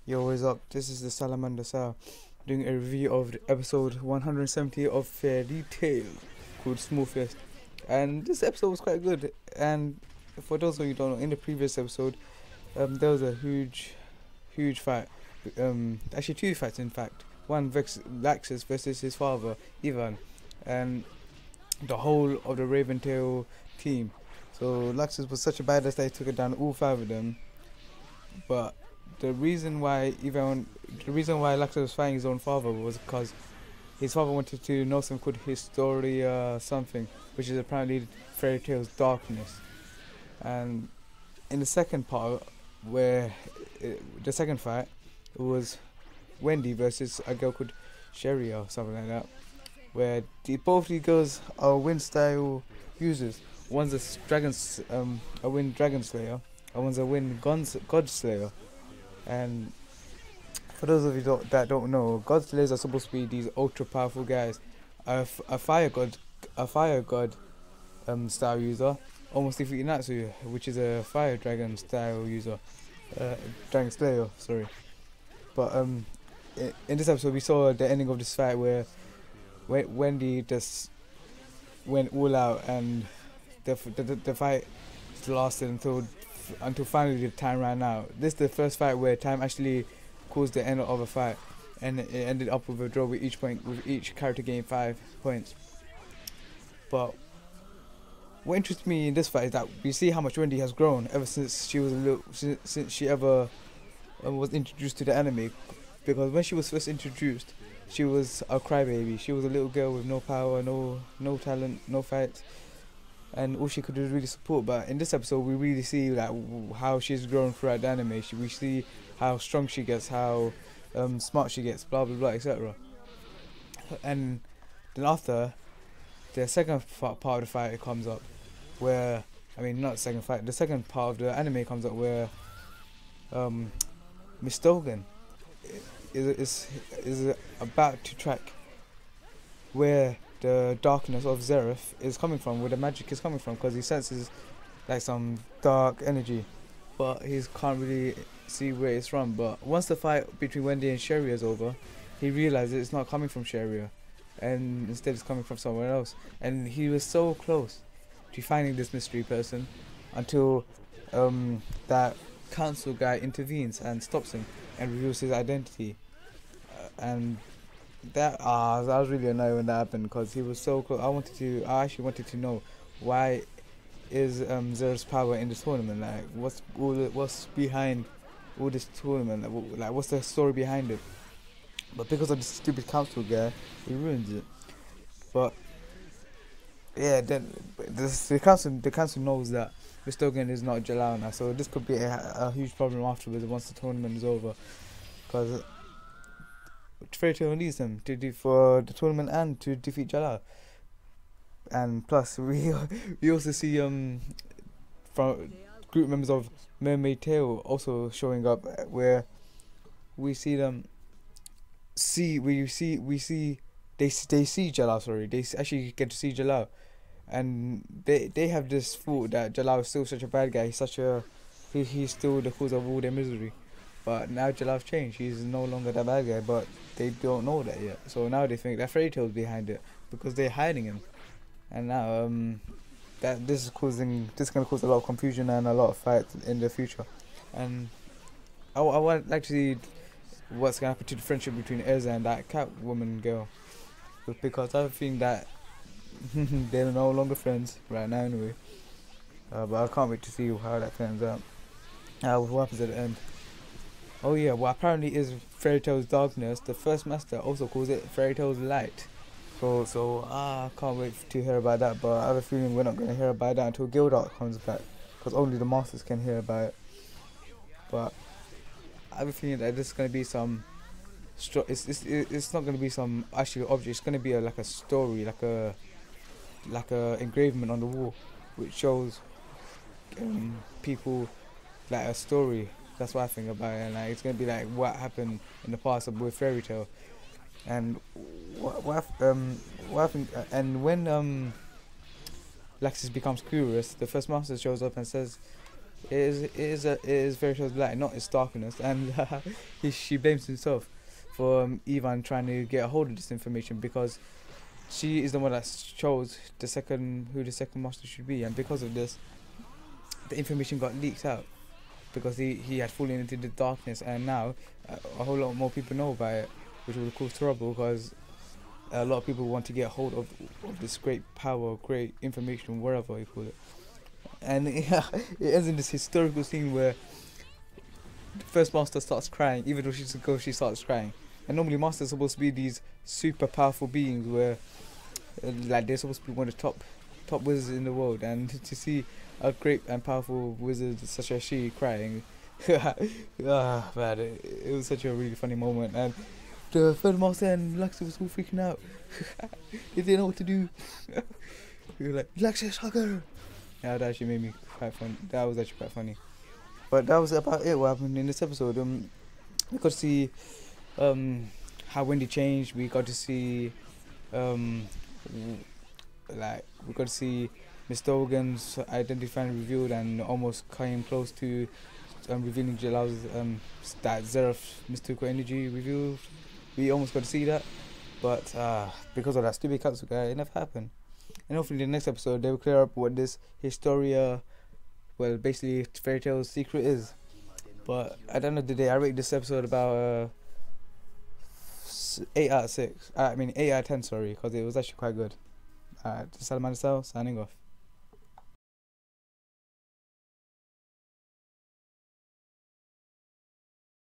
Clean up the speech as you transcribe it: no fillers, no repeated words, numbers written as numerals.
Yo, what is up? This is the Salamander Sal doing a review of the episode 170 of Fairy Tail called Smoothest. And this episode was quite good. And for those of you who don't know, in the previous episode, there was a huge fight. Actually, two fights in fact. One Laxus versus his father, Ivan, and the whole of the Raven Tail team. So Laxus was such a badass that he took it down all five of them. But the reason why Laxus was fighting his own father was because his father wanted to know something called Historia something, which is apparently Fairy Tail's darkness. And in the second part, the second fight, it was Wendy versus a girl called Sherry or something like that, where both these girls are wind style users. One's a wind dragon slayer, and one's a wind god slayer. And for those of you that don't know, god slayers are supposed to be these ultra powerful guys. A fire god style user almost defeated Natsu, which is a fire dragon style user, dragon slayer. Sorry, but in this episode we saw the ending of this fight where Wendy just went all out, and the fight lasted until finally the time ran out. This is the first fight where time actually caused the end of a fight, and it ended up with a draw with each character getting 5 points. But what interests me in this fight is that we see how much Wendy has grown ever since she was since she ever was introduced to the anime. Because when she was first introduced, she was a crybaby. She was a little girl with no power, no talent, no fights, and all she could do is really support. But in this episode, we really see like how she's grown throughout the anime. We see how strong she gets, how smart she gets, blah blah blah, etc. And then after, the second part of the fight comes up, where not the second fight. The second part of the anime comes up where Miss Dogen is about to track where the darkness of Zereth is coming from, where the magic is coming from, because he senses like some dark energy, but he can't really see where it's from. But once the fight between Wendy and Sherry is over, he realizes it's not coming from Sherry, and instead it's coming from somewhere else. And he was so close to finding this mystery person until that council guy intervenes and stops him and reveals his identity. And that was really annoying when that happened, because he was so close. I actually wanted to know why is Zer's power in this tournament, like what's behind all this tournament, like what's the story behind it. But because of this stupid council guy, he ruins it. But yeah, then the council knows that Mr. Hogan is not Jalal now, so this could be a huge problem afterwards once the tournament is over, because Fairy Tail needs them for the tournament and to defeat Jalal. And plus, we also see from group members of Mermaid Tail also showing up, where we see them they see Jalal. Sorry, they actually get to see Jalal, and they have this thought that Jalal is still such a bad guy. He's still the cause of all their misery. But now Jalal's changed. He's no longer that bad guy, but they don't know that yet. So now they think that Fairy Tail's behind it because they're hiding him. And now this is gonna cause a lot of confusion and a lot of fights in the future. And I want like to see what's gonna happen to the friendship between Erza and that Catwoman girl, because I think that they're no longer friends right now anyway. But I can't wait to see how that turns out. What happens at the end? Oh yeah, well apparently is Fairy Tail's darkness. The first master also calls it Fairy Tail's light. So I can't wait to hear about that. But I have a feeling we're not going to hear about that until Gildart comes back, because only the masters can hear about it. But I have a feeling that this is going to be some. It's not going to be some actual object. It's going to be like a story, like a engravement on the wall, which shows people like a story. That's what I think about it, and like it's gonna be like what happened in the past with Fairy Tail, and what happened. And when Laxus becomes curious, the first master shows up and says it is very show's light, not its darkness, and she blames himself for Ivan trying to get a hold of this information because she is the one that chose who the second master should be, and because of this, the information got leaked out because he had fallen into the darkness, and now a whole lot more people know about it, which will cause trouble because a lot of people want to get hold of this great power, great information, whatever you call it. And yeah, it ends in this historical scene where the first master starts crying, even though she's a girl, she starts crying. And normally masters are supposed to be these super powerful beings where like they're supposed to be one of the top wizards in the world, and to see a great and powerful wizard such as she crying, man, it was such a really funny moment. And the third master and Lexi was all freaking out. They didn't know what to do. We were like, Lexus, hug her. Yeah, that actually made me quite fun. That was actually quite funny. But that was about it. What happened in this episode? We got to see how Wendy changed. We got to see like we got to see Mr. Hogan's identity finally revealed and almost came close to revealing Jalal's that Zeref mystical energy revealed. We almost got to see that, but because of that stupid council guy, it never happened. And hopefully in the next episode they will clear up what this Historia, well, basically Fairy Tail's secret is. But at the end of the day, I rate this episode about 8 out of 6. I mean 8 out of 10, sorry, because it was actually quite good. Salamander Cell signing off.